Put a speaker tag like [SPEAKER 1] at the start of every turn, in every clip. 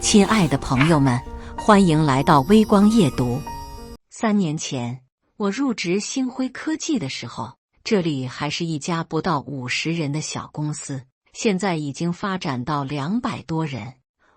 [SPEAKER 1] 亲爱的朋友们，欢迎来到微光夜读。3年前，我入职星辉科技的时候，这里还是一家不到50人的小公司，现在已经发展到200多人。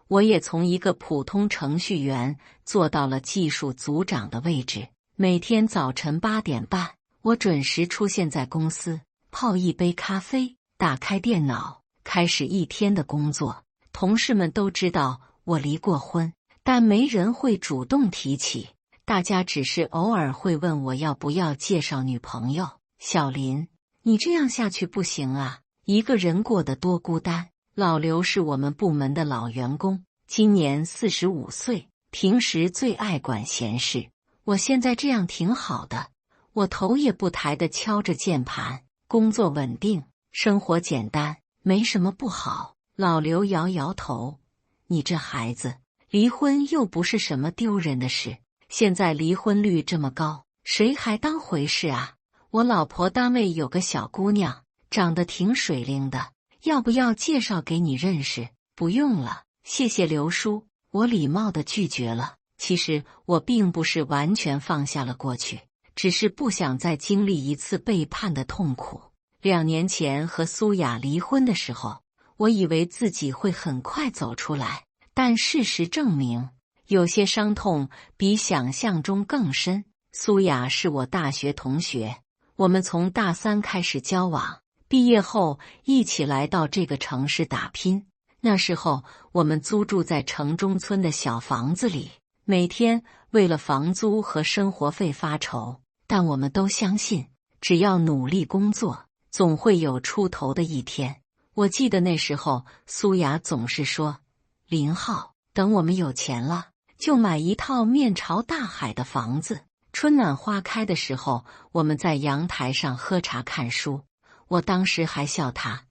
[SPEAKER 1] 我也从一个普通程序员做到了技术组长的位置。每天早晨8点半，我准时出现在公司，泡一杯咖啡，打开电脑，开始一天的工作。同事们都知道我离过婚，但没人会主动提起，大家只是偶尔会问我要不要介绍女朋友。小林，你这样下去不行啊，一个人过得多孤单。老刘是我们部门的老员工，今年45岁，平时最爱管闲事。我现在这样挺好的，我头也不抬地敲着键盘，工作稳定，生活简单，没什么不好。老刘摇摇头，你这孩子，离婚又不是什么丢人的事，现在离婚率这么高，谁还当回事啊？我老婆单位有个小姑娘，长得挺水灵的，要不要介绍给你认识？不用了，谢谢刘叔，我礼貌地拒绝了。其实我并不是完全放下了过去，只是不想再经历一次背叛的痛苦。2年前和苏雅离婚的时候，我以为自己会很快走出来，但事实证明，有些伤痛比想象中更深。苏雅是我大学同学，我们从大3开始交往，毕业后一起来到这个城市打拼。那时候我们租住在城中村的小房子里，每天为了房租和生活费发愁，但我们都相信，只要努力工作，总会有出头的一天。我记得那时候，苏雅总是说：“林浩，等我们有钱了，就买一套面朝大海的房子。”春暖花开的时候，我们在阳台上喝茶看书。我当时还笑他：“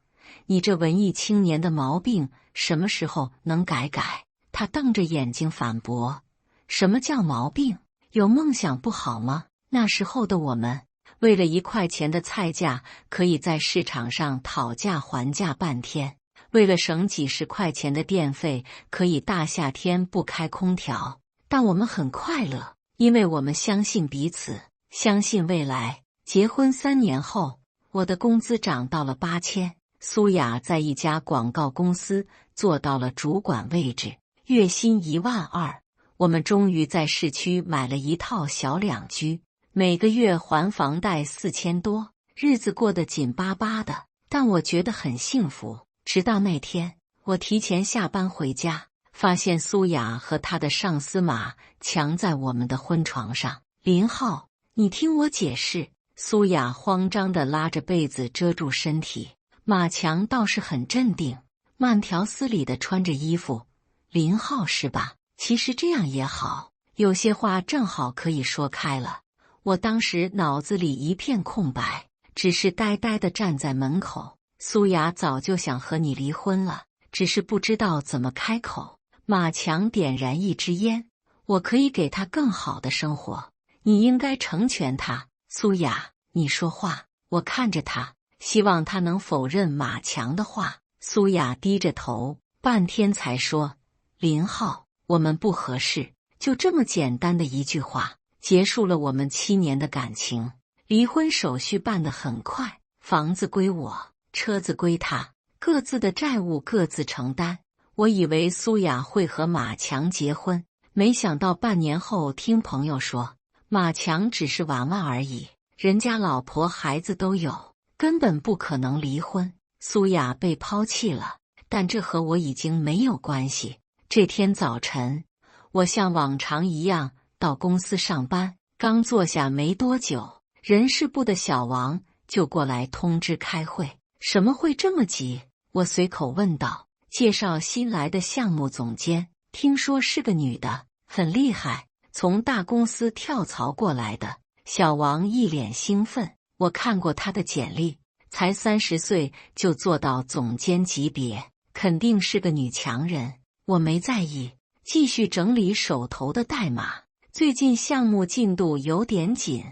[SPEAKER 1] 你这文艺青年的毛病，什么时候能改改？”他瞪着眼睛反驳：“什么叫毛病？有梦想不好吗？”那时候的我们，为了1块钱的菜价，可以在市场上讨价还价半天；为了省几10块钱的电费，可以大夏天不开空调。但我们很快乐，因为我们相信彼此，相信未来。结婚3年后，我的工资涨到了8000，苏雅在一家广告公司做到了主管位置，月薪12000。我们终于在市区买了一套小2居。每个月还房贷4000多，日子过得紧巴巴的，但我觉得很幸福。直到那天，我提前下班回家，发现苏雅和她的上司马强在我们的婚床上。林浩，你听我解释。苏雅慌张地拉着被子遮住身体，马强倒是很镇定，慢条斯理地穿着衣服。林浩是吧？其实这样也好，有些话正好可以说开了。我当时脑子里一片空白，只是呆呆地站在门口。苏雅早就想和你离婚了，只是不知道怎么开口。马强点燃一支烟，我可以给他更好的生活，你应该成全他。苏雅，你说话。我看着他，希望他能否认马强的话。苏雅低着头，半天才说：“林浩，我们不合适。”就这么简单的一句话，结束了我们7年的感情。离婚手续办得很快，房子归我，车子归他，各自的债务各自承担。我以为苏雅会和马强结婚，没想到半年后听朋友说，马强只是玩玩而已，人家老婆孩子都有，根本不可能离婚。苏雅被抛弃了，但这和我已经没有关系。这天早晨，我像往常一样到公司上班，刚坐下没多久，人事部的小王就过来通知开会。什么会这么急？我随口问道。介绍新来的项目总监，听说是个女的，很厉害，从大公司跳槽过来的。小王一脸兴奋，我看过她的简历，才30岁就做到总监级别，肯定是个女强人。我没在意，继续整理手头的代码。最近项目进度有点紧，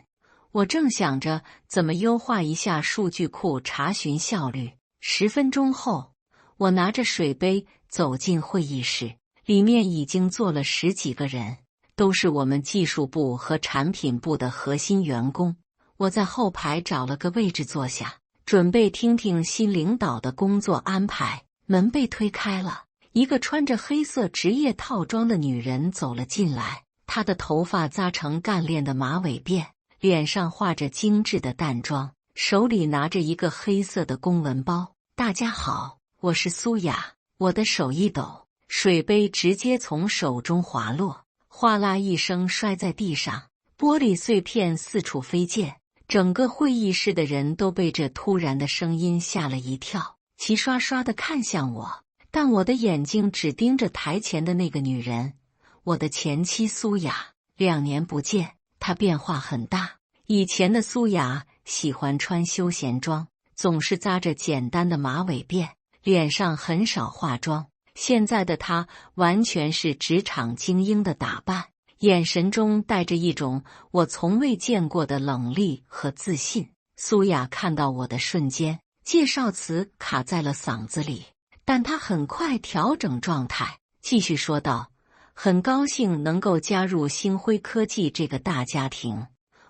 [SPEAKER 1] 我正想着怎么优化一下数据库查询效率。10分钟后，我拿着水杯走进会议室，里面已经坐了10几个人，都是我们技术部和产品部的核心员工。我在后排找了个位置坐下，准备听听新领导的工作安排。门被推开了，一个穿着黑色职业套装的女人走了进来。她的头发扎成干练的马尾辫，脸上画着精致的淡妆，手里拿着一个黑色的公文包。大家好，我是苏雅。我的手一抖，水杯直接从手中滑落，哗啦一声摔在地上，玻璃碎片四处飞溅。整个会议室的人都被这突然的声音吓了一跳，齐刷刷地看向我，但我的眼睛只盯着台前的那个女人，我的前妻苏雅。2年不见，她变化很大。以前的苏雅喜欢穿休闲装，总是扎着简单的马尾辫，脸上很少化妆。现在的她完全是职场精英的打扮，眼神中带着一种我从未见过的冷厉和自信。苏雅看到我的瞬间，介绍词卡在了嗓子里，但她很快调整状态，继续说道：很高兴能够加入星辉科技这个大家庭。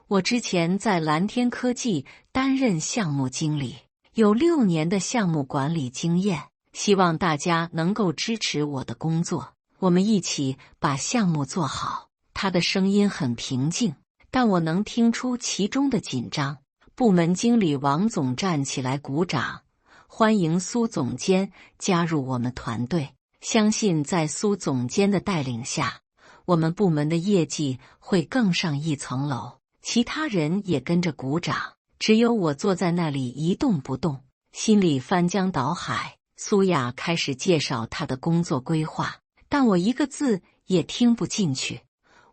[SPEAKER 1] 我之前在蓝天科技担任项目经理，有6年的项目管理经验，希望大家能够支持我的工作，我们一起把项目做好。他的声音很平静，但我能听出其中的紧张。部门经理王总站起来鼓掌，欢迎苏总监加入我们团队。相信在苏总监的带领下，我们部门的业绩会更上一层楼。其他人也跟着鼓掌，只有我坐在那里一动不动，心里翻江倒海。苏雅开始介绍她的工作规划，但我一个字也听不进去。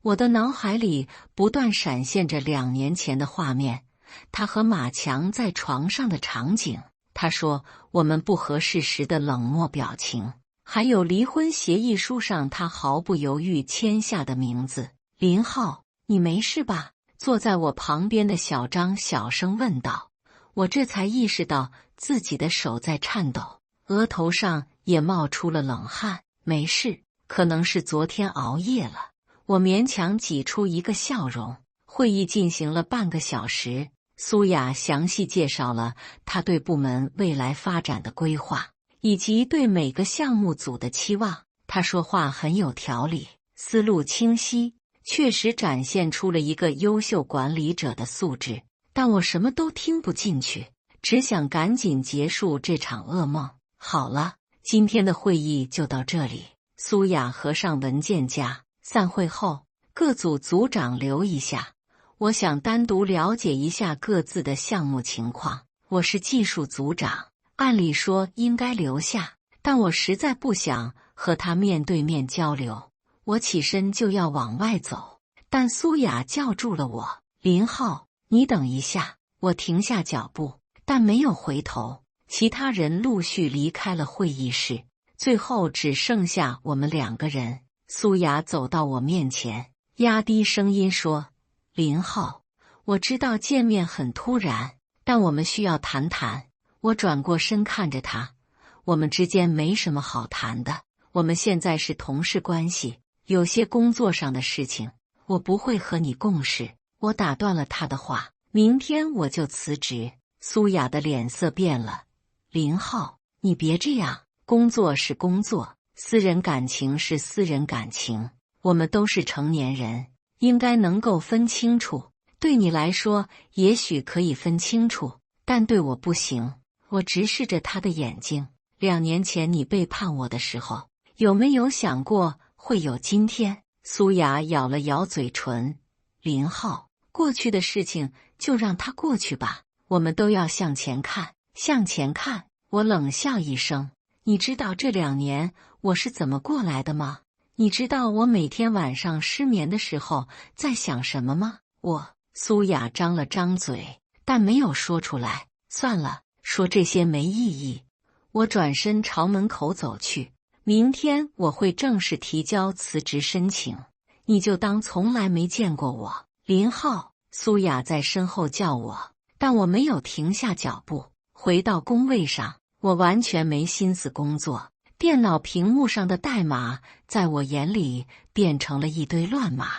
[SPEAKER 1] 我的脑海里不断闪现着2年前的画面，他和马强在床上的场景，他说我们不合适时的冷漠表情，还有离婚协议书上他毫不犹豫签下的名字。林浩，你没事吧？坐在我旁边的小张小声问道。我这才意识到自己的手在颤抖，额头上也冒出了冷汗。没事，可能是昨天熬夜了。我勉强挤出一个笑容。会议进行了半个小时，苏雅详细介绍了她对部门未来发展的规划，以及对每个项目组的期望。她说话很有条理，思路清晰，确实展现出了一个优秀管理者的素质。但我什么都听不进去，只想赶紧结束这场噩梦。好了，今天的会议就到这里。苏雅合上文件夹。散会后，各组组长留一下，我想单独了解一下各自的项目情况。我是技术组长，按理说应该留下，但我实在不想和他面对面交流。我起身就要往外走，但苏雅叫住了我。林浩，你等一下。我停下脚步，但没有回头。其他人陆续离开了会议室，最后只剩下我们2个人。苏雅走到我面前，压低声音说：林浩，我知道见面很突然，但我们需要谈谈。我转过身看着他，我们之间没什么好谈的，我们现在是同事关系，有些工作上的事情，我不会和你共事。我打断了他的话，明天我就辞职。苏雅的脸色变了。林浩，你别这样，工作是工作，私人感情是私人感情，我们都是成年人，应该能够分清楚。对你来说也许可以分清楚，但对我不行。我直视着他的眼睛。2年前你背叛我的时候，有没有想过会有今天？苏雅咬了咬嘴唇。林浩，过去的事情就让它过去吧，我们都要向前看，向前看。我冷笑一声。你知道这2年我是怎么过来的吗？你知道我每天晚上失眠的时候在想什么吗？苏雅张了张嘴，但没有说出来。算了，说这些没意义。我转身朝门口走去。明天我会正式提交辞职申请，你就当从来没见过我。林浩，苏雅在身后叫我，但我没有停下脚步。回到工位上，我完全没心思工作，电脑屏幕上的代码在我眼里变成了一堆乱码，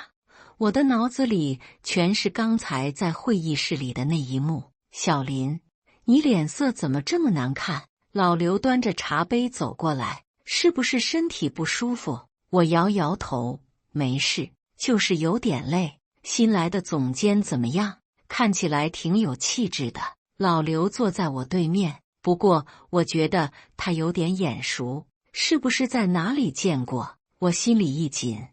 [SPEAKER 1] 我的脑子里全是刚才在会议室里的那一幕。小林，你脸色怎么这么难看？老刘端着茶杯走过来，是不是身体不舒服？我摇摇头，没事，就是有点累。新来的总监怎么样？看起来挺有气质的。老刘坐在我对面，不过我觉得他有点眼熟，是不是在哪里见过？我心里一紧，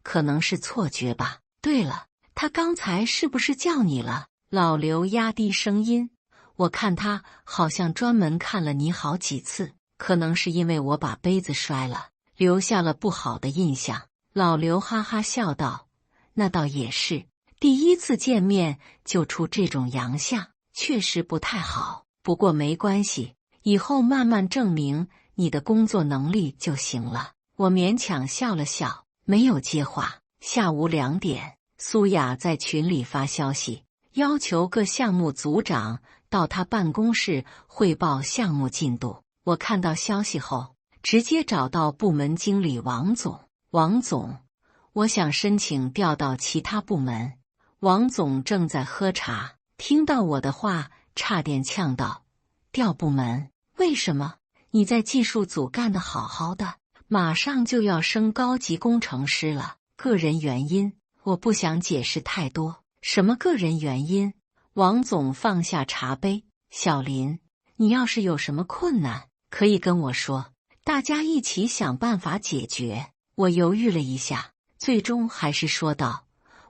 [SPEAKER 1] 可能是错觉吧。对了，他刚才是不是叫你了？老刘压低声音，我看他好像专门看了你好几次，可能是因为我把杯子摔了，留下了不好的印象。老刘哈哈笑道，那倒也是，第一次见面就出这种洋相，确实不太好，不过没关系，以后慢慢证明你的工作能力就行了。我勉强笑了笑，没有接话。下午2点，苏雅在群里发消息，要求各项目组长到她办公室汇报项目进度。我看到消息后，直接找到部门经理王总。王总，我想申请调到其他部门。王总正在喝茶，听到我的话，差点呛到：调部门？为什么？你在技术组干得好好的，马上就要升高级工程师了。个人原因，我不想解释太多。什么个人原因？王总放下茶杯。小林，你要是有什么困难，可以跟我说，大家一起想办法解决。我犹豫了一下，最终还是说道：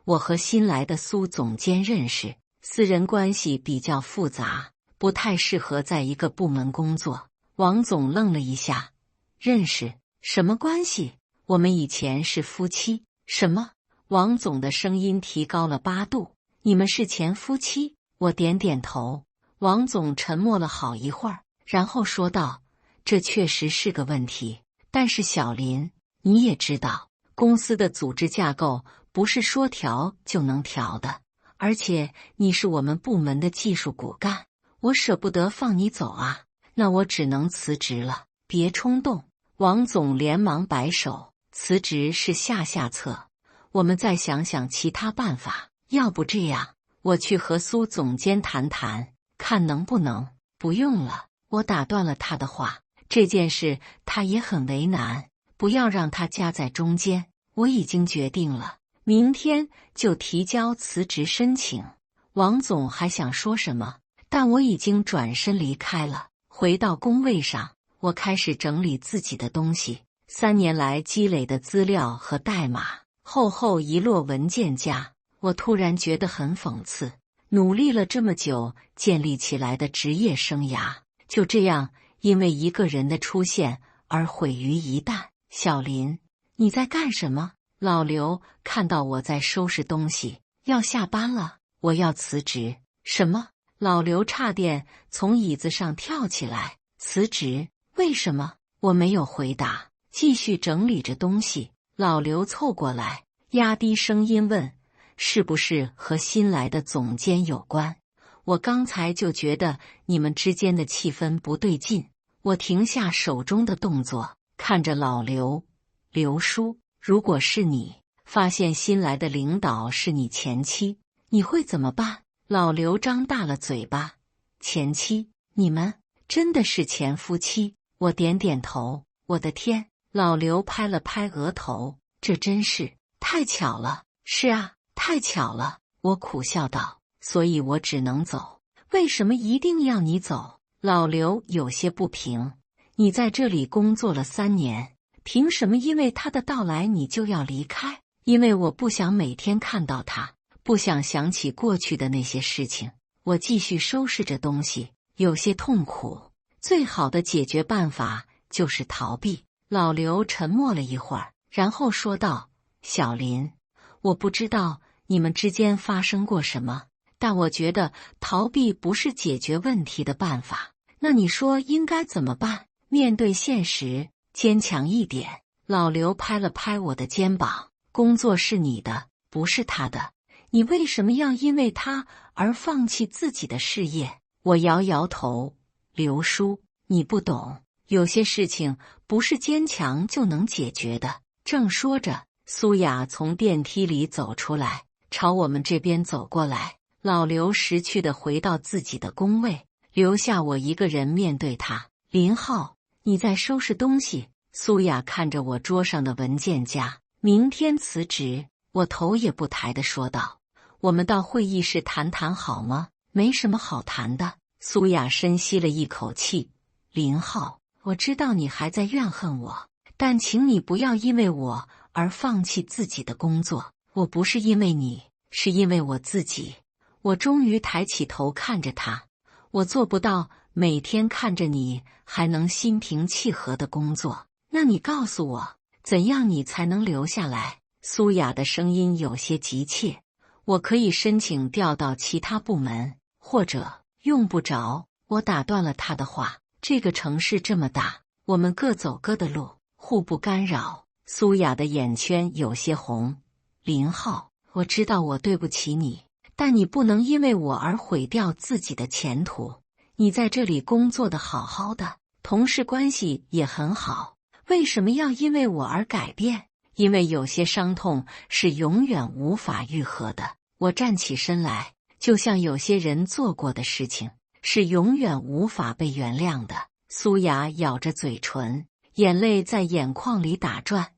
[SPEAKER 1] 我和新来的苏总监认识，私人关系比较复杂，不太适合在一个部门工作。王总愣了一下，认识？什么关系？我们以前是夫妻。什么？王总的声音提高了8度。你们是前夫妻？我点点头。王总沉默了好一会儿，然后说道：这确实是个问题，但是小林，你也知道，公司的组织架构不是说调就能调的，而且你是我们部门的技术骨干，我舍不得放你走啊，那我只能辞职了。别冲动。王总连忙摆手，辞职是下策，我们再想想其他办法。要不这样，我去和苏总监谈谈，看能不能。不用了，我打断了他的话，这件事他也很为难，不要让他夹在中间。我已经决定了，明天就提交辞职申请。王总还想说什么，但我已经转身离开了。回到工位上，我开始整理自己的东西，3年来积累的资料和代码，厚厚一摞文件夹。我突然觉得很讽刺，努力了这么久建立起来的职业生涯，就这样因为一个人的出现而毁于一旦。小林，你在干什么？老刘看到我在收拾东西，要下班了，我要辞职。什么？老刘差点从椅子上跳起来。辞职？为什么？我没有回答，继续整理着东西。老刘凑过来，压低声音问：是不是和新来的总监有关？我刚才就觉得你们之间的气氛不对劲。我停下手中的动作，看着老刘。刘叔，如果是你，发现新来的领导是你前妻，你会怎么办？老刘张大了嘴巴。前妻？你们真的是前夫妻？我点点头。我的天！老刘拍了拍额头，这真是太巧了。是啊，太巧了。我苦笑道。所以我只能走。为什么一定要你走？老刘有些不平。你在这里工作了3年，凭什么因为他的到来你就要离开？因为我不想每天看到他，不想想起过去的那些事情。我继续收拾着东西，有些痛苦。最好的解决办法就是逃避。老刘沉默了一会儿，然后说道：小林，我不知道你们之间发生过什么，但我觉得逃避不是解决问题的办法。那你说应该怎么办？面对现实，坚强一点。老刘拍了拍我的肩膀。工作是你的，不是他的，你为什么要因为他而放弃自己的事业？我摇摇头。刘叔，你不懂，有些事情不是坚强就能解决的。正说着，苏雅从电梯里走出来，朝我们这边走过来。老刘识趣地回到自己的工位，留下我一个人面对他。林浩，你在收拾东西。苏雅看着我桌上的文件夹，明天辞职。我头也不抬地说道：我们到会议室谈谈好吗？没什么好谈的。苏雅深吸了一口气。林浩，我知道你还在怨恨我，但请你不要因为我而放弃自己的工作。我不是因为你，是因为我自己。我终于抬起头看着他，我做不到每天看着你还能心平气和的工作。那你告诉我，怎样你才能留下来？苏雅的声音有些急切。我可以申请调到其他部门，或者用不着。我打断了他的话。这个城市这么大，我们各走各的路，互不干扰。苏雅的眼圈有些红。林浩，我知道我对不起你，但你不能因为我而毁掉自己的前途。你在这里工作的好好的，同事关系也很好，为什么要因为我而改变？因为有些伤痛是永远无法愈合的。我站起身来，就像有些人做过的事情是永远无法被原谅的。苏雅咬着嘴唇，眼泪在眼眶里打转。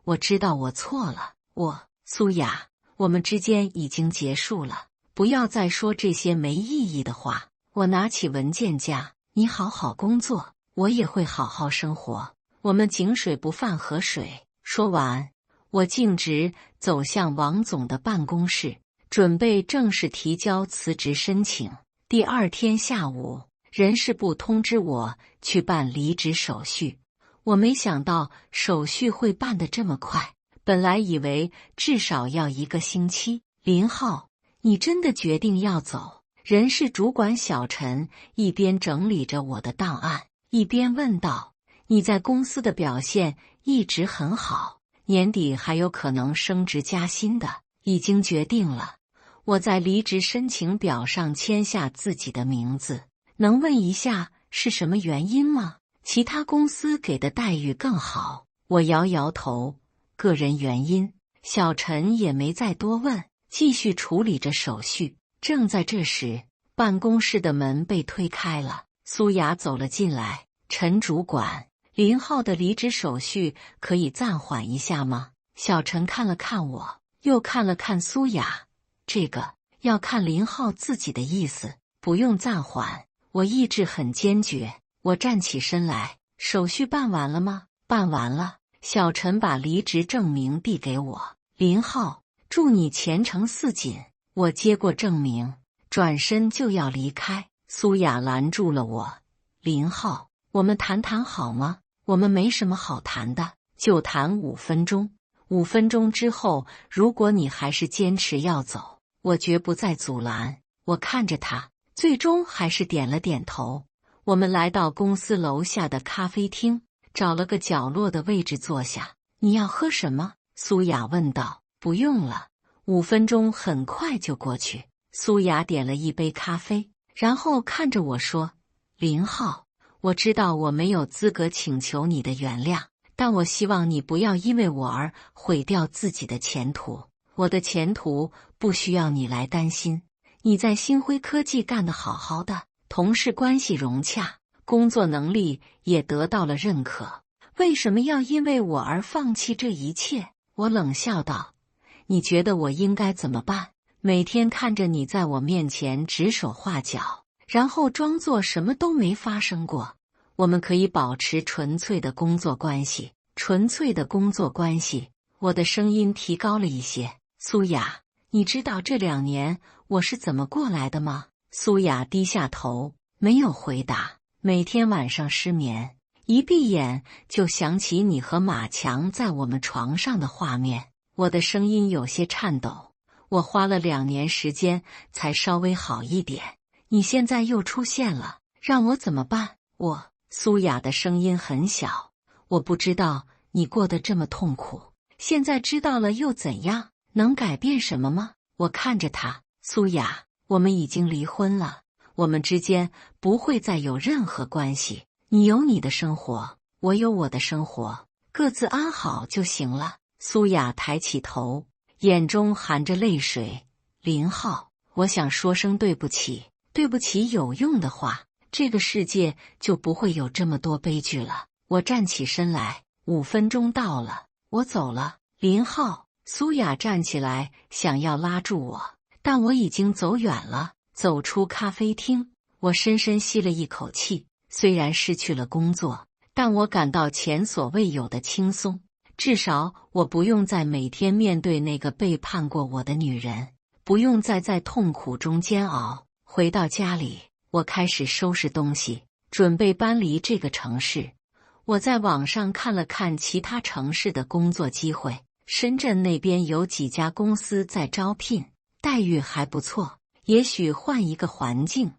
[SPEAKER 1] 我知道我错了，苏雅，我们之间已经结束了，不要再说这些没意义的话。我拿起文件夹，你好好工作，我也会好好生活，我们井水不犯河水。说完，我径直走向王总的办公室，准备正式提交辞职申请。第二天下午，人事部通知我去办离职手续。我没想到手续会办得这么快，本来以为至少要1个星期。林浩，你真的决定要走？人事主管小陈一边整理着我的档案，一边问道：你在公司的表现一直很好，年底还有可能升职加薪的，已经决定了。我在离职申请表上签下自己的名字，能问一下是什么原因吗？其他公司给的待遇更好。我摇摇头，个人原因。小陈也没再多问，继续处理着手续。正在这时，办公室的门被推开了，苏雅走了进来。陈主管，林浩的离职手续可以暂缓一下吗？小陈看了看我，又看了看苏雅。这个要看林浩自己的意思，不用暂缓。我意志很坚决。我站起身来，手续办完了吗？办完了。小陈把离职证明递给我。林浩，祝你前程似锦。我接过证明，转身就要离开。苏雅拦住了我。林浩，我们谈谈好吗？我们没什么好谈的，就谈5分钟。5分钟之后，如果你还是坚持要走，我绝不再阻拦。我看着他，最终还是点了点头。我们来到公司楼下的咖啡厅，找了个角落的位置坐下。你要喝什么？苏雅问道。不用了，5分钟很快就过去。苏雅点了一杯咖啡，然后看着我说：林浩，我知道我没有资格请求你的原谅，但我希望你不要因为我而毁掉自己的前途。我的前途不需要你来担心。你在星辉科技干得好好的，同事关系融洽，工作能力也得到了认可，为什么要因为我而放弃这一切？我冷笑道：你觉得我应该怎么办？每天看着你在我面前指手画脚，然后装作什么都没发生过。我们可以保持纯粹的工作关系。纯粹的工作关系。我的声音提高了一些。苏雅，你知道这2年我是怎么过来的吗？苏雅低下头，没有回答。每天晚上失眠，一闭眼就想起你和马强在我们床上的画面。我的声音有些颤抖。我花了2年时间才稍微好一点，你现在又出现了，让我怎么办？苏雅的声音很小。我不知道你过得这么痛苦，现在知道了又怎样？能改变什么吗？我看着他。苏雅，我们已经离婚了，我们之间不会再有任何关系。你有你的生活，我有我的生活，各自安好就行了。苏雅抬起头，眼中含着泪水。林浩，我想说声对不起，对不起有用的话，这个世界就不会有这么多悲剧了。我站起身来，5分钟到了，我走了。林浩，苏雅站起来想要拉住我，但我已经走远了。走出咖啡厅，我深深吸了一口气。虽然失去了工作，但我感到前所未有的轻松。至少我不用再每天面对那个背叛过我的女人，不用再在痛苦中煎熬。回到家里，我开始收拾东西，准备搬离这个城市。我在网上看了看其他城市的工作机会，深圳那边有几家公司在招聘，待遇还不错。也许换一个环境，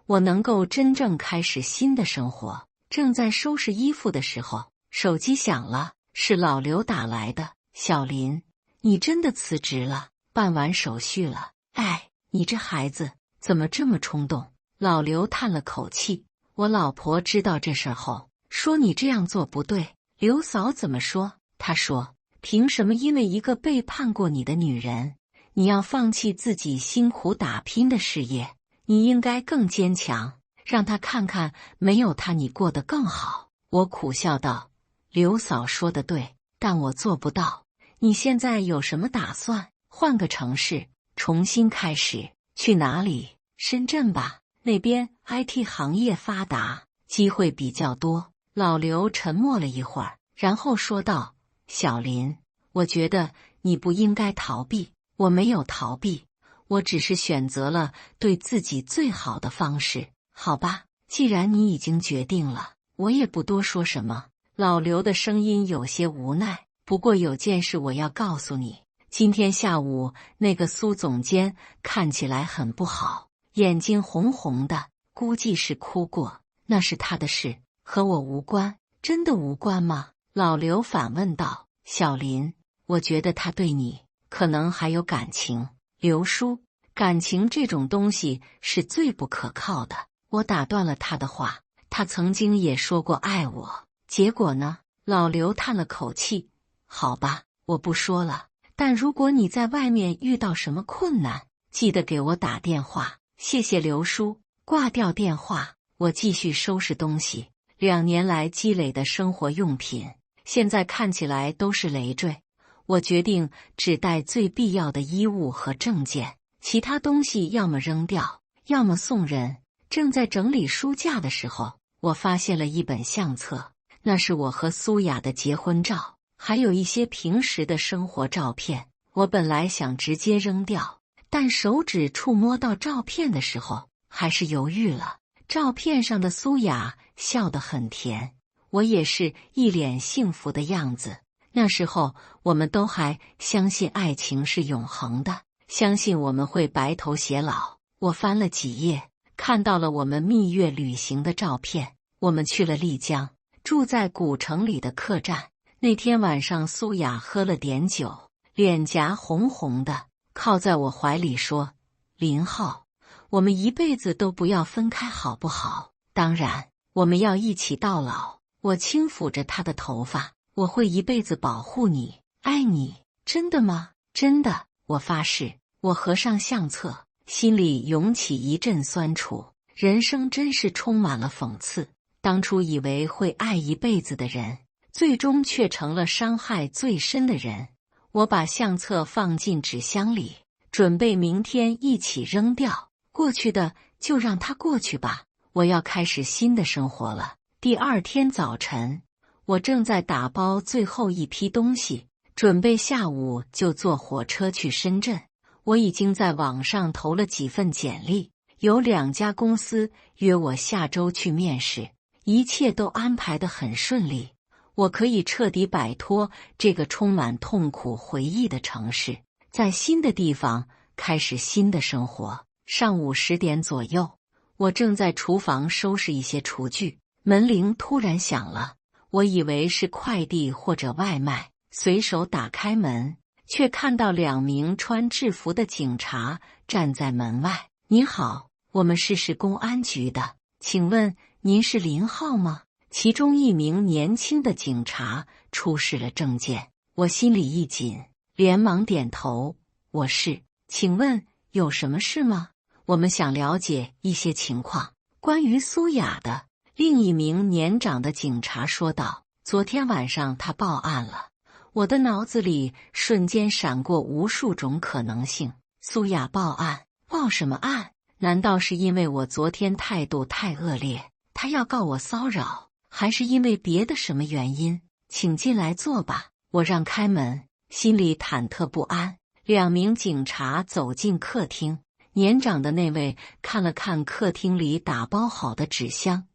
[SPEAKER 1] 我能够真正开始新的生活。正在收拾衣服的时候，手机响了，是老刘打来的。小林，你真的辞职了，办完手续了。哎，你这孩子怎么这么冲动？老刘叹了口气。我老婆知道这事后，说你这样做不对。刘嫂怎么说？她说，凭什么因为一个背叛过你的女人，你要放弃自己辛苦打拼的事业？你应该更坚强，让他看看没有他你过得更好。我苦笑道，刘嫂说的对，但我做不到。你现在有什么打算？换个城市，重新开始。去哪里？深圳吧，那边 IT 行业发达，机会比较多。老刘沉默了一会儿，然后说道，小林，我觉得你不应该逃避。我没有逃避，我只是选择了对自己最好的方式。好吧，既然你已经决定了，我也不多说什么。老刘的声音有些无奈，不过有件事我要告诉你，今天下午那个苏总监看起来很不好，眼睛红红的，估计是哭过。那是他的事，和我无关。真的无关吗？老刘反问道。小林，我觉得他对你可能还有感情。刘叔，感情这种东西是最不可靠的。我打断了他的话，他曾经也说过爱我，结果呢？老刘叹了口气，好吧，我不说了，但如果你在外面遇到什么困难，记得给我打电话。谢谢刘叔。挂掉电话，我继续收拾东西。2年来积累的生活用品，现在看起来都是累赘。我决定只带最必要的衣物和证件，其他东西要么扔掉，要么送人。正在整理书架的时候，我发现了一本相册，那是我和苏雅的结婚照，还有一些平时的生活照片。我本来想直接扔掉，但手指触摸到照片的时候，还是犹豫了。照片上的苏雅笑得很甜，我也是一脸幸福的样子。那时候我们都还相信爱情是永恒的，相信我们会白头偕老。我翻了几页，看到了我们蜜月旅行的照片。我们去了丽江，住在古城里的客栈。那天晚上，苏雅喝了点酒，脸颊红红的，靠在我怀里说，林浩，我们一辈子都不要分开好不好？当然，我们要一起到老。我轻抚着她的头发，我会一辈子保护你，爱你。真的吗？真的，我发誓。我合上相册，心里涌起一阵酸楚。人生真是充满了讽刺。当初以为会爱一辈子的人，最终却成了伤害最深的人。我把相册放进纸箱里，准备明天一起扔掉。过去的就让它过去吧，我要开始新的生活了。第2天早晨，我正在打包最后一批东西，准备下午就坐火车去深圳。我已经在网上投了几份简历，有2家公司约我下周去面试，一切都安排得很顺利。我可以彻底摆脱这个充满痛苦回忆的城市，在新的地方开始新的生活。上午10点左右，我正在厨房收拾一些厨具，门铃突然响了。我以为是快递或者外卖，随手打开门，却看到2名穿制服的警察站在门外。您好，我们是市公安局的，请问您是林浩吗？其中一名年轻的警察出示了证件，我心里一紧，连忙点头：“我是，请问有什么事吗？我们想了解一些情况。”关于苏雅的，另一名年长的警察说道：“昨天晚上他报案了。”我的脑子里瞬间闪过无数种可能性。苏雅报案，报什么案？难道是因为我昨天态度太恶劣，他要告我骚扰，还是因为别的什么原因？请进来坐吧。我让开门，心里忐忑不安。两名警察走进客厅，年长的那位看了看客厅里打包好的纸箱：“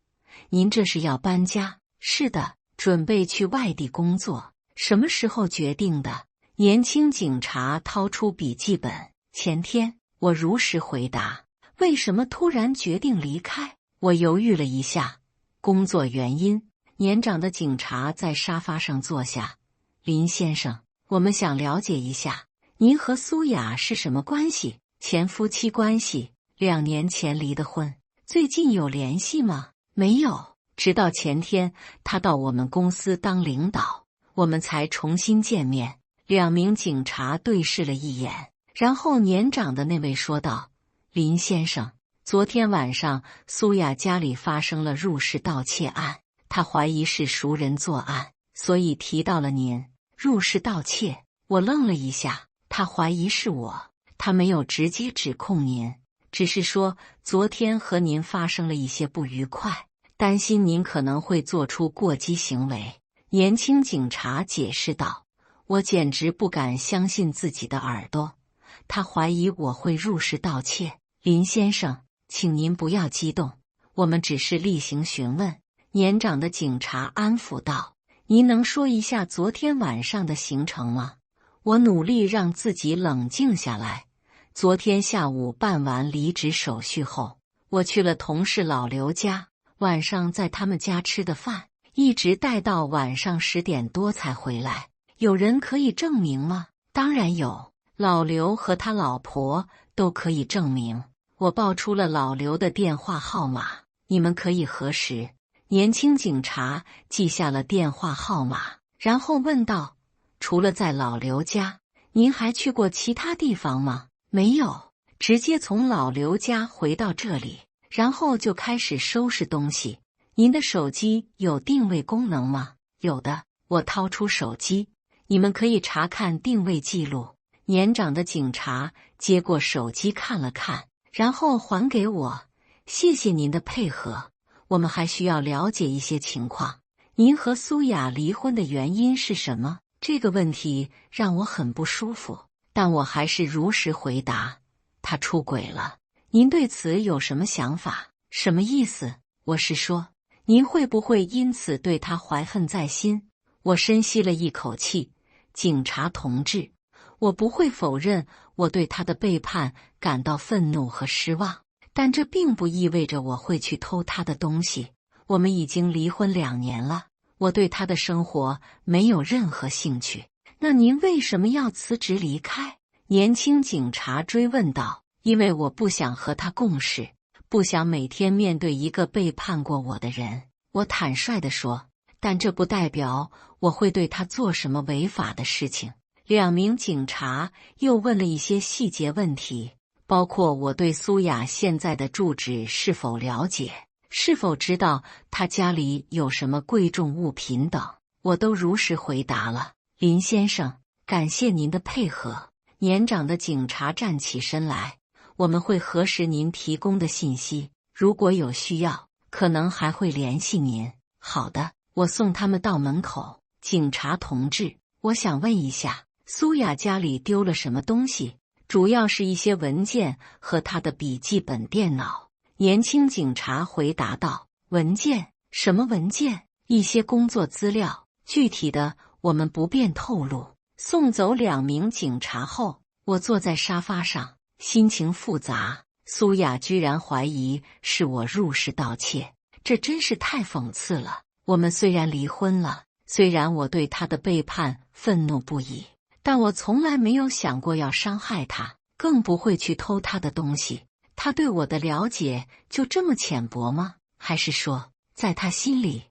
[SPEAKER 1] 您这是要搬家？”“是的，准备去外地工作。”“什么时候决定的？”年轻警察掏出笔记本：“前天。”我如实回答。“为什么突然决定离开？”我犹豫了一下。“工作原因。”年长的警察在沙发上坐下：“林先生，我们想了解一下，您和苏雅是什么关系？”“前夫妻关系，2年前离的婚。”“最近有联系吗？”“没有，直到前天他到我们公司当领导，我们才重新见面。”两名警察对视了一眼，然后年长的那位说道：“林先生，昨天晚上苏雅家里发生了入室盗窃案，他怀疑是熟人作案，所以提到了您。”“入室盗窃？”我愣了一下，他怀疑是我。他没有直接指控您，只是说昨天和您发生了一些不愉快，担心您可能会做出过激行为。年轻警察解释道。我简直不敢相信自己的耳朵，他怀疑我会入室盗窃。“林先生，请您不要激动，我们只是例行询问。”年长的警察安抚道。“您能说一下昨天晚上的行程吗？”我努力让自己冷静下来。昨天下午办完离职手续后，我去了同事老刘家，晚上在他们家吃的饭，一直待到晚上10点多才回来。有人可以证明吗？”“当然有，老刘和他老婆都可以证明。”我报出了老刘的电话号码，“你们可以核实。”年轻警察记下了电话号码，然后问道：“除了在老刘家，您还去过其他地方吗？”“没有，直接从老刘家回到这里，然后就开始收拾东西。”“您的手机有定位功能吗？”“有的。”我掏出手机。“你们可以查看定位记录。”年长的警察接过手机看了看，然后还给我。“谢谢您的配合，我们还需要了解一些情况。您和苏雅离婚的原因是什么？”这个问题让我很不舒服，但我还是如实回答：“他出轨了。”“您对此有什么想法？”“什么意思？”“我是说，您会不会因此对他怀恨在心？”我深吸了一口气：“警察同志，我不会否认我对他的背叛感到愤怒和失望，但这并不意味着我会去偷他的东西。我们已经离婚2年了，我对他的生活没有任何兴趣。”“那您为什么要辞职离开？”年轻警察追问道。“因为我不想和他共事，不想每天面对一个背叛过我的人。”我坦率地说。“但这不代表我会对他做什么违法的事情。”两名警察又问了一些细节问题，包括我对苏雅现在的住址是否了解，是否知道她家里有什么贵重物品等，我都如实回答了。“林先生，感谢您的配合。”年长的警察站起身来：“我们会核实您提供的信息，如果有需要，可能还会联系您。”“好的。”我送他们到门口。“警察同志，我想问一下，苏雅家里丢了什么东西？”“主要是一些文件和她的笔记本电脑。”年轻警察回答道。“文件？什么文件？”“一些工作资料，具体的我们不便透露。”送走两名警察后，我坐在沙发上，心情复杂。苏雅居然怀疑是我入室盗窃，这真是太讽刺了。我们虽然离婚了，虽然我对他的背叛愤怒不已，但我从来没有想过要伤害他，更不会去偷他的东西。他对我的了解就这么浅薄吗？还是说，在他心里，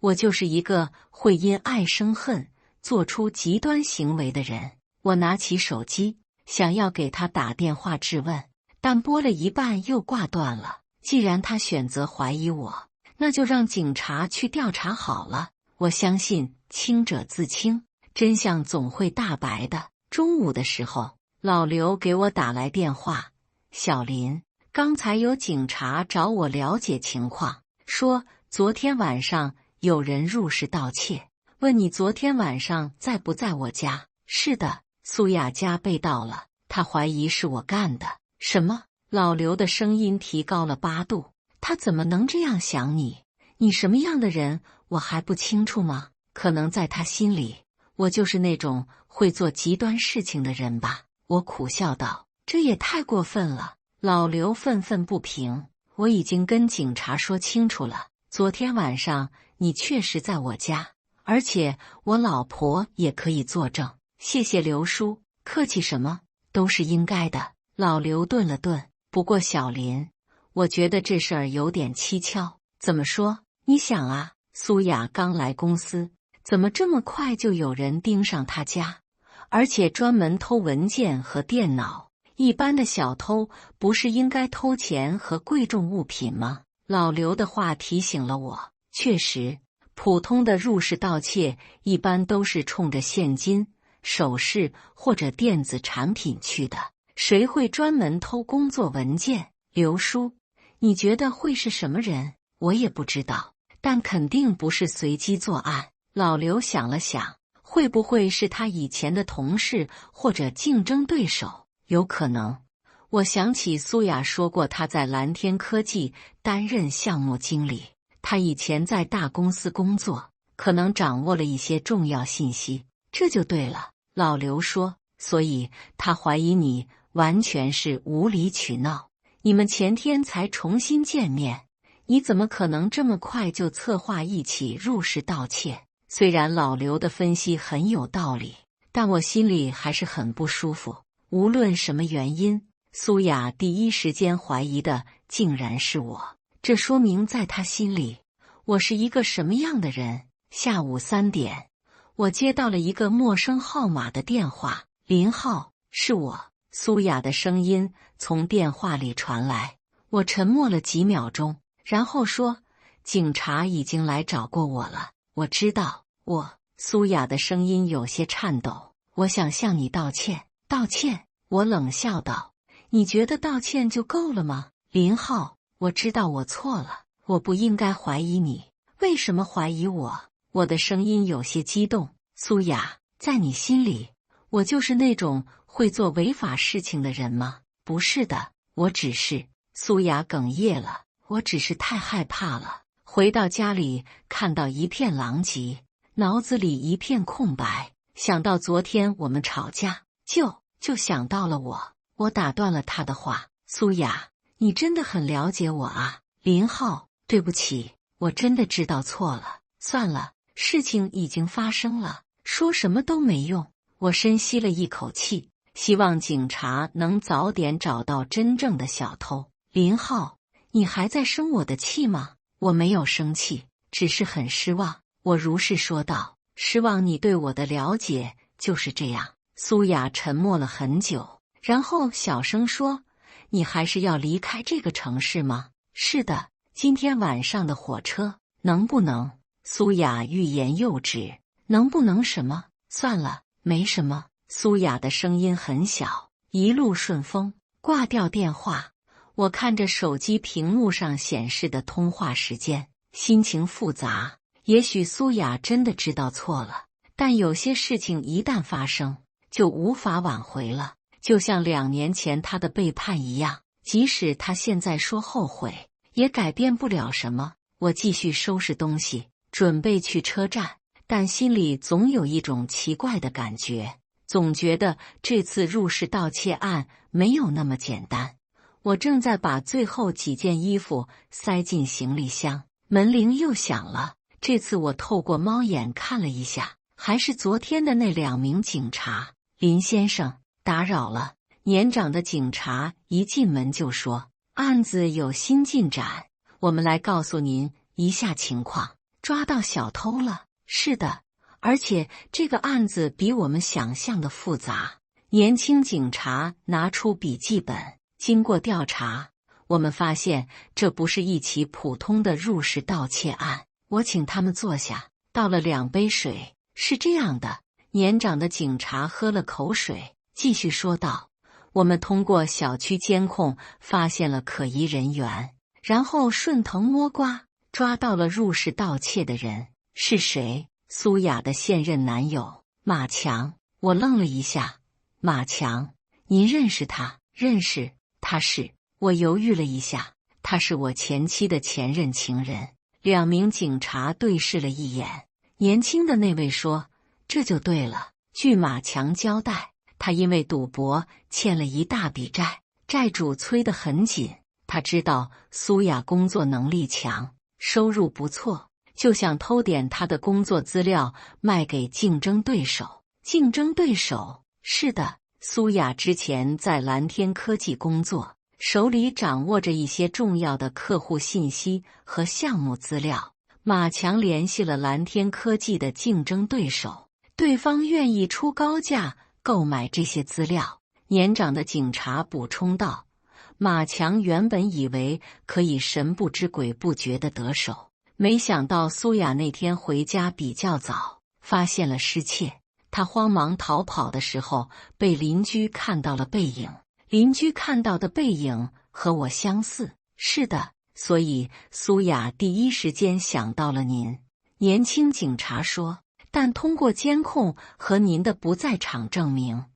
[SPEAKER 1] 我就是一个会因爱生恨，做出极端行为的人。我拿起手机，想要给他打电话质问，但拨了一半又挂断了。既然他选择怀疑我，那就让警察去调查好了。我相信清者自清，真相总会大白的。中午的时候，老刘给我打来电话：小林，刚才有警察找我了解情况，说昨天晚上有人入室盗窃，问你昨天晚上在不在我家？是的，苏雅家被盗了，他怀疑是我干的。什么？老刘的声音提高了8度。他怎么能这样想你？你什么样的人，我还不清楚吗？可能在他心里，我就是那种会做极端事情的人吧。我苦笑道：这也太过分了。老刘愤愤不平：我已经跟警察说清楚了，昨天晚上你确实在我家，而且我老婆也可以作证。谢谢刘叔，客气什么，都是应该的。老刘顿了顿：不过小林，我觉得这事儿有点蹊跷。怎么说？你想啊，苏雅刚来公司，怎么这么快就有人盯上她家？而且专门偷文件和电脑，一般的小偷不是应该偷钱和贵重物品吗？老刘的话提醒了我，确实，普通的入室盗窃一般都是冲着现金、首饰或者电子产品去的，谁会专门偷工作文件？刘叔，你觉得会是什么人？我也不知道，但肯定不是随机作案。老刘想了想，会不会是他以前的同事或者竞争对手？有可能。我想起苏雅说过，她在蓝天科技担任项目经理，她以前在大公司工作，可能掌握了一些重要信息。这就对了。老刘说，所以他怀疑你完全是无理取闹。你们前天才重新见面，你怎么可能这么快就策划一起入室盗窃？虽然老刘的分析很有道理，但我心里还是很不舒服。无论什么原因，苏雅第一时间怀疑的竟然是我，这说明在她心里，我是一个什么样的人？下午3点，我接到了一个陌生号码的电话。林浩，是我。苏雅的声音从电话里传来。我沉默了几秒钟，然后说：警察已经来找过我了。我知道。苏雅的声音有些颤抖。我想向你道歉。道歉？我冷笑道。你觉得道歉就够了吗？林浩，我知道我错了，我不应该怀疑你。为什么怀疑我？我的声音有些激动。苏雅，在你心里，我就是那种会做违法事情的人吗？不是的，我只是……苏雅哽咽了。我只是太害怕了。回到家里，看到一片狼藉，脑子里一片空白。想到昨天我们吵架，就想到了我。我打断了他的话。苏雅，你真的很了解我啊。林浩，对不起，我真的知道错了。算了，事情已经发生了，说什么都没用。我深吸了一口气，希望警察能早点找到真正的小偷。林浩，你还在生我的气吗？我没有生气，只是很失望。我如实说道。失望你对我的了解就是这样。苏雅沉默了很久，然后小声说：你还是要离开这个城市吗？是的，今天晚上的火车能不能……苏雅欲言又止。能不能什么？算了，没什么。苏雅的声音很小。一路顺风。挂掉电话，我看着手机屏幕上显示的通话时间，心情复杂。也许苏雅真的知道错了，但有些事情一旦发生，就无法挽回了。就像2年前她的背叛一样，即使她现在说后悔，也改变不了什么。我继续收拾东西，准备去车站，但心里总有一种奇怪的感觉，总觉得这次入室盗窃案没有那么简单。我正在把最后几件衣服塞进行李箱，门铃又响了。这次我透过猫眼看了一下，还是昨天的那2名警察。林先生，打扰了。年长的警察一进门就说：案子有新进展，我们来告诉您一下情况。抓到小偷了。是的，而且这个案子比我们想象的复杂。年轻警察拿出笔记本，经过调查，我们发现这不是一起普通的入室盗窃案。我请他们坐下，倒了2杯水。是这样的，年长的警察喝了口水，继续说道：我们通过小区监控发现了可疑人员，然后顺藤摸瓜抓到了入室盗窃的人。是谁？苏雅的现任男友马强。我愣了一下。马强，您认识他？认识，他是……我犹豫了一下，他是我前妻的前任情人。2名警察对视了一眼，年轻的那位说：这就对了。据马强交代，他因为赌博欠了一大笔债，债主催得很紧。他知道苏雅工作能力强，收入不错，就想偷点他的工作资料卖给竞争对手。竞争对手？是的，苏雅之前在蓝天科技工作，手里掌握着一些重要的客户信息和项目资料。马强联系了蓝天科技的竞争对手，对方愿意出高价购买这些资料。年长的警察补充道。马强原本以为可以神不知鬼不觉地得手，没想到苏雅那天回家比较早，发现了失窃。他慌忙逃跑的时候，被邻居看到了背影。邻居看到的背影和我相似。是的，所以苏雅第一时间想到了您。年轻警察说，但通过监控和您的不在场证明，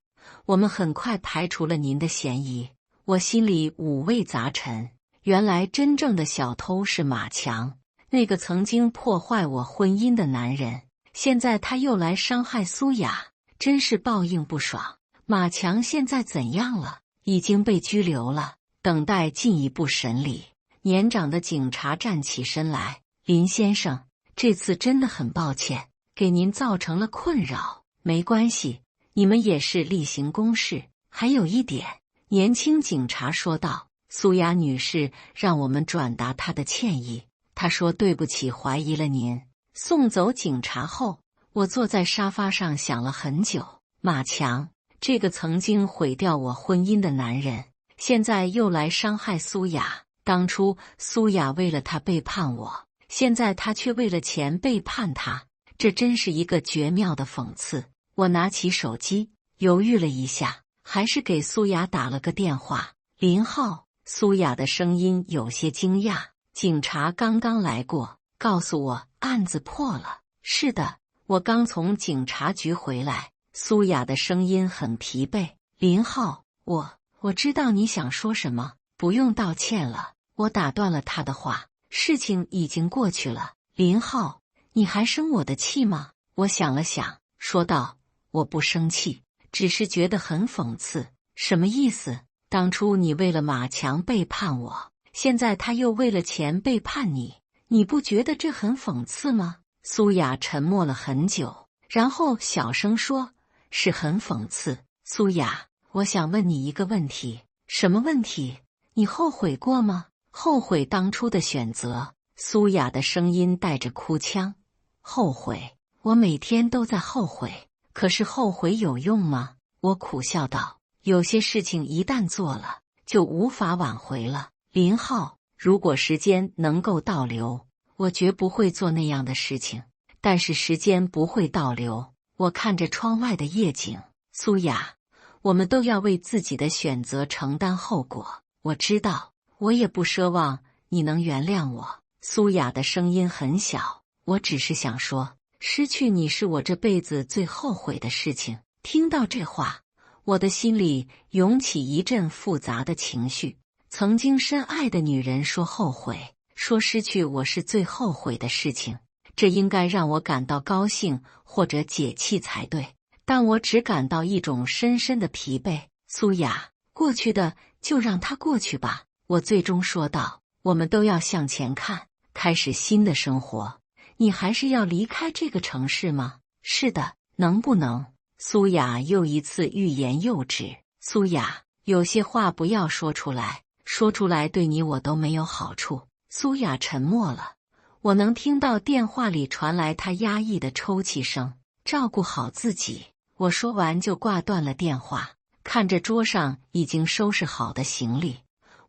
[SPEAKER 1] 我们很快排除了您的嫌疑。我心里五味杂陈，原来真正的小偷是马强，那个曾经破坏我婚姻的男人。现在他又来伤害苏雅，真是报应不爽。马强现在怎样了？已经被拘留了，等待进一步审理。年长的警察站起身来，林先生，这次真的很抱歉，给您造成了困扰。没关系，你们也是例行公事。还有一点，年轻警察说道，苏雅女士让我们转达她的歉意，她说对不起，怀疑了您。送走警察后，我坐在沙发上想了很久。马强，这个曾经毁掉我婚姻的男人，现在又来伤害苏雅。当初苏雅为了他背叛我，现在他却为了钱背叛他，这真是一个绝妙的讽刺。我拿起手机，犹豫了一下，还是给苏雅打了个电话。林浩，苏雅的声音有些惊讶。警察刚刚来过，告诉我案子破了。是的，我刚从警察局回来。苏雅的声音很疲惫。林浩，我知道你想说什么，不用道歉了。我打断了他的话，事情已经过去了。林浩，你还生我的气吗？我想了想，说道，我不生气，只是觉得很讽刺。什么意思？当初你为了马强背叛我，现在他又为了钱背叛你，你不觉得这很讽刺吗？苏雅沉默了很久，然后小声说，是很讽刺。苏雅，我想问你一个问题。什么问题？你后悔过吗？后悔当初的选择。苏雅的声音带着哭腔。后悔？我每天都在后悔，可是后悔有用吗？我苦笑道，有些事情一旦做了，就无法挽回了。林浩，如果时间能够倒流，我绝不会做那样的事情，但是时间不会倒流。我看着窗外的夜景。苏雅，我们都要为自己的选择承担后果。我知道，我也不奢望你能原谅我。苏雅的声音很小，我只是想说，失去你是我这辈子最后悔的事情。听到这话，我的心里涌起一阵复杂的情绪。曾经深爱的女人说后悔，说失去我是最后悔的事情，这应该让我感到高兴或者解气才对，但我只感到一种深深的疲惫。苏雅，过去的就让它过去吧。我最终说道，我们都要向前看，开始新的生活。你还是要离开这个城市吗？是的，能不能？苏雅又一次欲言又止。苏雅，有些话不要说出来，说出来对你我都没有好处。苏雅沉默了。我能听到电话里传来他压抑的抽泣声。照顾好自己。我说完就挂断了电话，看着桌上已经收拾好的行李，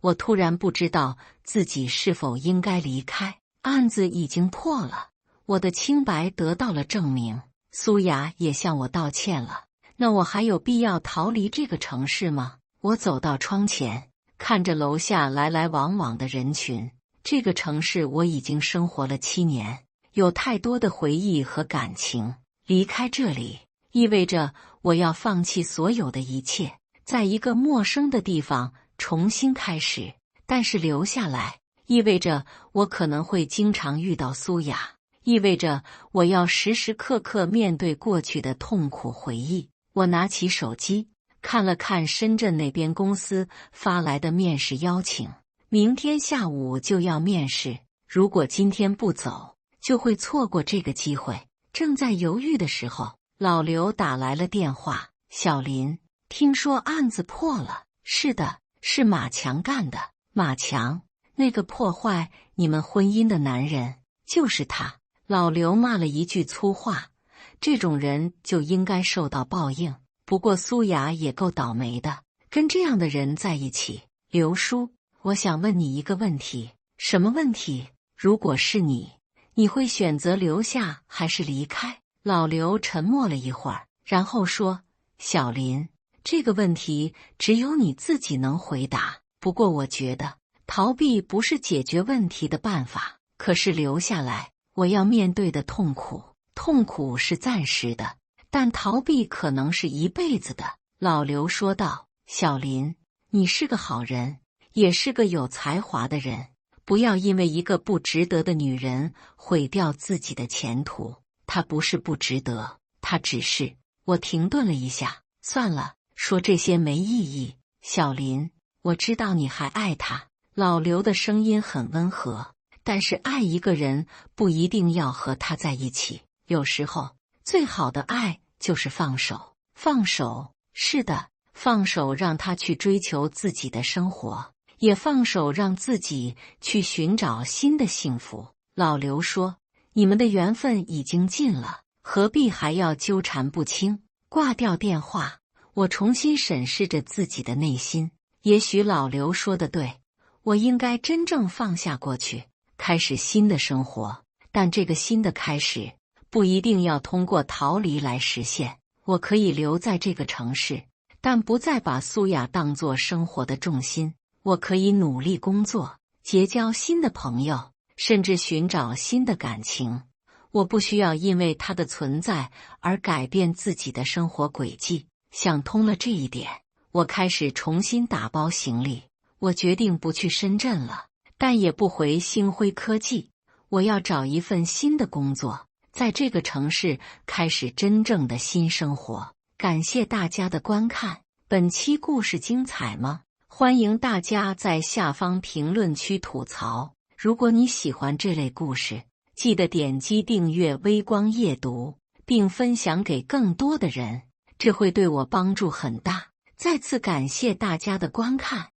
[SPEAKER 1] 我突然不知道自己是否应该离开。案子已经破了，我的清白得到了证明，苏雅也向我道歉了。那我还有必要逃离这个城市吗？我走到窗前，看着楼下来来往往的人群。这个城市我已经生活了7年，有太多的回忆和感情。离开这里，意味着我要放弃所有的一切，在一个陌生的地方重新开始。但是留下来，意味着我可能会经常遇到苏雅，意味着我要时时刻刻面对过去的痛苦回忆。我拿起手机，看了看深圳那边公司发来的面试邀请，明天下午就要面试，如果今天不走，就会错过这个机会。正在犹豫的时候，老刘打来了电话。小林，听说案子破了。是的，是马强干的。马强，那个破坏你们婚姻的男人，就是他。老刘骂了一句粗话，这种人就应该受到报应。不过苏雅也够倒霉的，跟这样的人在一起。刘叔，我想问你一个问题。什么问题？如果是你会选择留下还是离开？老刘沉默了一会儿，然后说：小林，这个问题只有你自己能回答。不过我觉得逃避不是解决问题的办法，可是留下来，我要面对的痛苦是暂时的，但逃避可能是一辈子的。老刘说道：小林，你是个好人，也是个有才华的人，不要因为一个不值得的女人毁掉自己的前途。她不是不值得，她只是……我停顿了一下，算了，说这些没意义。小林，我知道你还爱他。老刘的声音很温和，但是爱一个人不一定要和他在一起，有时候最好的爱就是放手。放手，是的，放手让他去追求自己的生活，也放手让自己去寻找新的幸福。老刘说：你们的缘分已经尽了，何必还要纠缠不清？挂掉电话，我重新审视着自己的内心。也许老刘说的对，我应该真正放下过去，开始新的生活。但这个新的开始不一定要通过逃离来实现。我可以留在这个城市，但不再把苏雅当作生活的重心。我可以努力工作，结交新的朋友，甚至寻找新的感情。我不需要因为他的存在而改变自己的生活轨迹。想通了这一点，我开始重新打包行李。我决定不去深圳了，但也不回星辉科技。我要找一份新的工作，在这个城市开始真正的新生活。感谢大家的观看，本期故事精彩吗？欢迎大家在下方评论区吐槽。如果你喜欢这类故事，记得点击订阅微光夜读，并分享给更多的人，这会对我帮助很大。再次感谢大家的观看。